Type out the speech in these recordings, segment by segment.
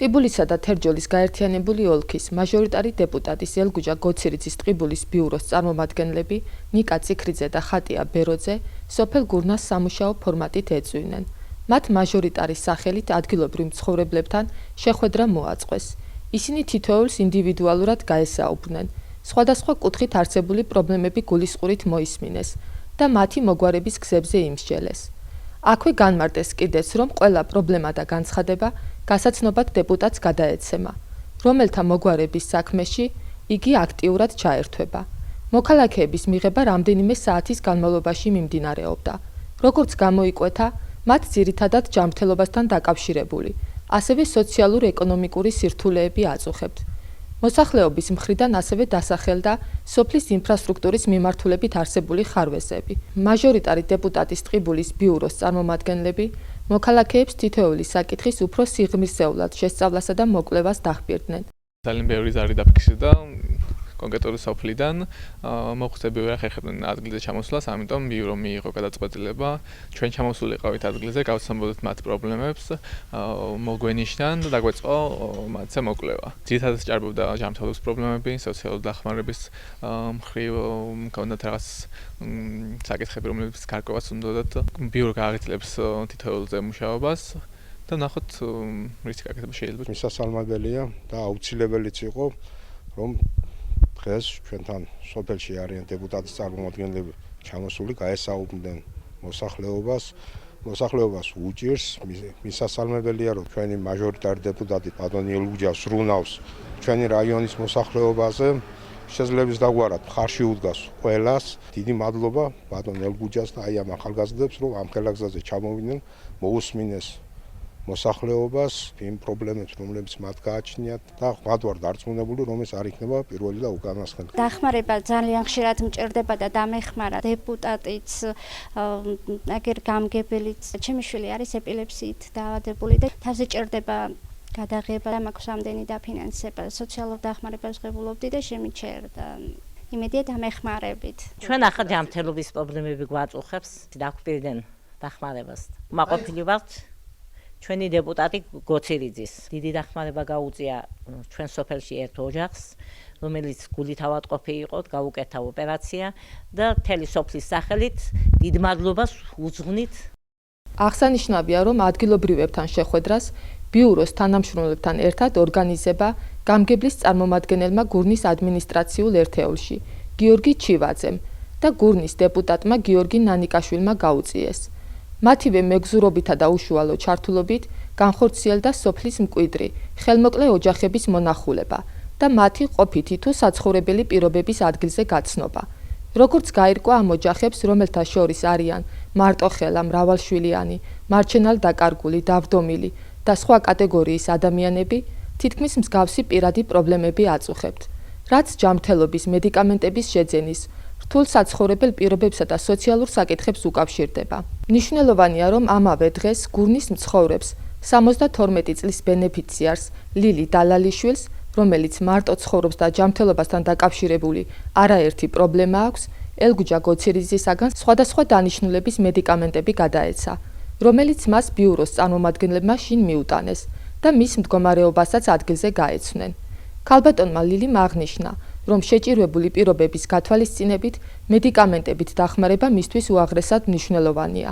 ტყიბულისა და თერჯოლის გაერთიანებული ოლქის მაჟორიტარი დეპუტატის ელგუჯა გოცირიძის ტყიბულის ბიუროს წარმომადგენლები ნიკა წიქრიძე და ხატია ბეროძე სოფელ გურნას სამუშაო ფორმატით ეწვივნენ. მათ მაჟორიტარის სახელით ადგილობრივ მცხოვრებლებთან შეხვედრა მოაწყვეს. ისინი თითოეულს ინდივიდუალურად გაესაუბრნენ. სხვადასხვა კუთხით არსებული პრობლემები გულისყურით მოისმინეს და მათი მოგვარების გზებზე იმსჯელეს. აქვე განმარტეს კიდეც, რომ ყველა პრობლემა და განცხადება გასაცნობად დეპუტატს გადაეცემა, რომელთა მოგვარების საქმეში იგი აქტიურად ჩაერთვება. მოქალაქეების მიღება რამდენიმე საათის განმავლობაში მიმდინარეობდა. როგორც გამოიკვეთა, მათ ძირითადად ჯანმრთელობასთან დაკავშირებული, ასევე სოციალურ-ეკონომიკური სირთულეები აწუხებთ. მოსახლეობის მხრიდან ასევე დასახელდა სოფლის ინფრასტრუქტურის მიმართულებით არსებული ხარვეზები. მაჟორიტარი დეპუტატის ტყიბულის ბიუროს წარმომადგენლები მოქალაქეებს თითოეული საკითხის უფრო სიღრმისეულად შესწავლასა და მოკვლევას დახბირდნენ. ძალიან ბევრი ზარი დაფიქსირდა კონკრეტული სოფლიდან, მოხდები ვერ ახერხებდნენ ადგილზე ჩამოსვლას, ამიტომ ბიურო მიიღო გადაწყვეტილება, ჩვენ ჩამოსულიყავით ადგილზე, გავცნობოდეთ მათ პრობლემებს, მოგვენიშნან და დაგვეწყო მათზე მოკვლევა. ძირითადად ჭარბობდა ჯანმრთელობის პრობლემები, სოციალური დახმარების მხრივ მქონდათ რაღაც საკითხები, რომლებიც გარკვევას უნდათ. ბიურო გააგრძელებს თითოეულზე მუშაობას და ნახოთ რისი გაკეთება შეიძლება. მისასალმებელია და აუცილებელიც იყო, რომ დღეს ჩვენთან სოფელში არიან დეპუტატის წარმომადგენლები ჩამოსული, გაესაუბრნენ მოსახლეობას უჭირს, მისასალმებელია, რომ ჩვენი მაჟორიტარი დეპუტატი ბატონი ელგუჯა სრუნავს ჩვენი რაიონის მოსახლეობაზე, შესაძლებს დაგვარად მხარში უდგას ყველას. დიდი მადლობა ბატონ ელგუჯას და აი ამ ახალგაზრდებს, რომ ამ ხელაგზაზე ჩამოვიდნენ, მოусმინეს მოსახლეობას იმ პრობლემებს, რომლებიც მათ გააჩნიათ და მათ ვარ დარწმუნებული, რომ ეს არ იქნება პირველი და უკანასკნელი. დახმარება ძალიან ხშირად მჭირდება და დამეხმარა დეპუტატიც, აგერ გამგებელიც. ჩემი შვილი არის ეპილეფსიით დაავადებული და თავზე ჭირდება გადაღება და მაქვს ამდენი დაფინანსება. სოციალურ დახმარებას ღებულობდი და შემიჩერდა. იმედია დამეხმარებით. ჩვენ ახლა ჯანმრთელობის პრობლემები გვაწუხებს, დაგვპირდნენ დახმარებას. მაყოფილი ვართ ჩვენი დეპუტატი გოცირიძის. დიდი დახმარება გაუწია ჩვენ სოფელში ერთ ოჯახს, რომელიც გულით ავადმყოფი იყო, გაუკეთა ოპერაცია და მთელი სოფლის სახელით დიდ მადლობას უძღვნით. აღსანიშნავია, რომ ადგილობრივებთან შეხვედრას ბიუროს თანამშრომლებთან ერთად ორგანიზება გამგებლის წარმომადგენელმა გურნის ადმინისტრაციულ ერთეულში, გიორგი ჩივაძემ და გურნის დეპუტატმა გიორგი ნანიკაშვილმა გაუწიეს. მათივე მეგზურობითა და უშუალო ჩართულობით განხორციელდა სოფლის მკვიდრი, ხელმოკლე ოჯახების მონახულება და მათი ყოფითი თუ საცხოვრებელი პირობების ადგილზე გაცნობა. როგორც გაირკვა ამ ოჯახებს, რომელთა შორის არიან მარტოხელა, მრავალშვილიანი, მარჩენალ დაკარგული, დავდომილი და სხვა კატეგორიის ადამიანები, თითქმის მსგავსი პირადი პრობლემები აწუხებთ, რაც ჯანმრთელობის მედიკამენტების შეძენის, რთულ საცხოვრებელ პირობებსა და სოციალურ საკითხებს უკავშირდება. მნიშვნელოვანია, რომ ამავე დღეს გურნის მცხოვრებს 72 წლის ბენეფიციარს ლილი დალალიშვილს, რომელიც მარტო ცხოვრობს და ჯანმრთელობასთან დაკავშირებული არაერთი პრობლემა აქვს, ელგუჯა გოცირიძისაგან სხვადასხვა დანიშნულების მედიკამენტები გადაეცა, რომელიც მას ბიუროს წარმომადგენლებმა შინ მიუტანეს და მის მდგომარეობასაც ადგილზე გაეცვნენ. ქალბატონმა ლილიმ აღნიშნა, რომ შეჭირვებული პირობების გათვალისწინებით მედიკამენტებით დახმარება მისთვის უაღრესად მნიშვნელოვანია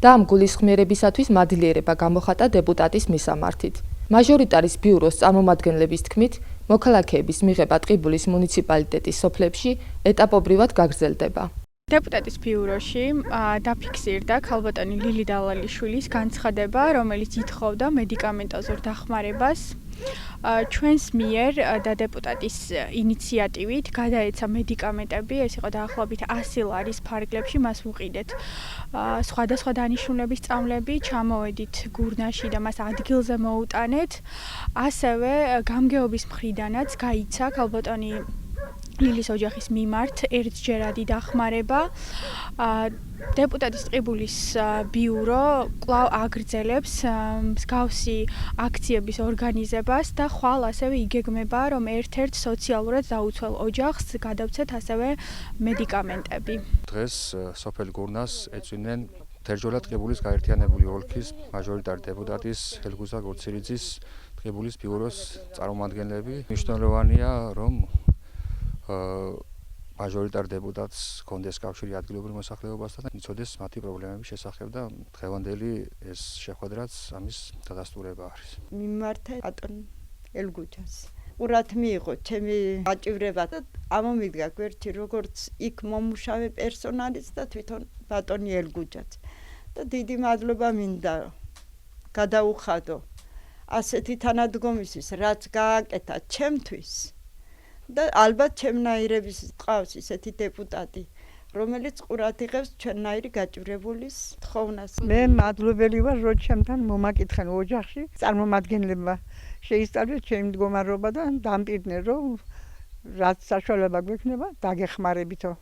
და ამ გულისხმიერებისათვის მადლიერება გამოხატა დეპუტატის მისამართით. მაჟორიტარის ბიუროს წარმომადგენლების თქმით, მოქალაქეების მიღება ტყიბულის მუნიციპალიტეტის სოფლებში ეტაპობრივად გაგრძელდება. დეპუტატის ბიუროში დაფიქსირდა ქალბატონი ლილი დალალიშვილის განცხადება, რომელიც ითხოვდა მედიკამენტოზურ დახმარებას. ჩვენს მიერ და დეპუტატის ინიციატივით გადაეცა მედიკამენტები, ეს იყო დაახლოებით 100 ლარის ფარგლებში, მას ვუყიდეთ სხვადასხვა დანიშნულების სწავლები, ჩამოვედით გურნაში და მას ადგილზე მოუტანეთ. ასევე გამგეობის მხრიდანაც გაიცა ქალბატონი ლილის ოჯახის მიმართ ერთჯერადი დახმარება. დეპუტატის ტყიბულის ბიურო კვლავ აგრძელებს მსგავსი აქციების ორგანიზებას და ხვალ ასევე იგეგმება, რომ ერთ-ერთ სოციალურად დაუცველ ოჯახს გადავცეთ ასევე მედიკამენტები. დღეს სოფელ გურნას ეწვინენ თერჯოლა ტყიბულის გაერთიანებული ოლქის მაჟორიტარი დეპუტატის ელგუჯა გოცირიძის დღებულის ბიუროს წარმომადგენლები. მნიშვნელოვანია, რომ მაჟორიტარ დეპუტატს კონდეს კავშირი ადგილობრივ მოსახლეობასთან და იცოდეს მათი პრობლემების შესახებ და დღევანდელი ეს შეხვედრაც ამის დადასტურება არის. მიმართა ბატონ ელგუჯას. ყურად მიიღო ჩემი აჭირება და ამომიდგა გვერდში როგორც იქ მომუშავე პერსონალის და თვითონ ბატონი ელგუჯაც. და დიდი მადლობა მინდა გადაუხადო ასეთი თანადგომისთვის, რაც გააკეთა ჩემთვის. და ალბათ ჩემნაირების ყავს ისეთი დეპუტატი, რომელიც ყურად იღებს ჩვენნაირი გაჭირებულის თხოვნას. მე მადლობელი ვარ, რომ ჩემთან მომაკითხენ ოჯახში, წარმომადგენლებმა შეისწავლეს ჩემი მდგომარეობა და დამტირდნენ, რომ რაც საშუალება გვექნება, დაგეხმარებითო.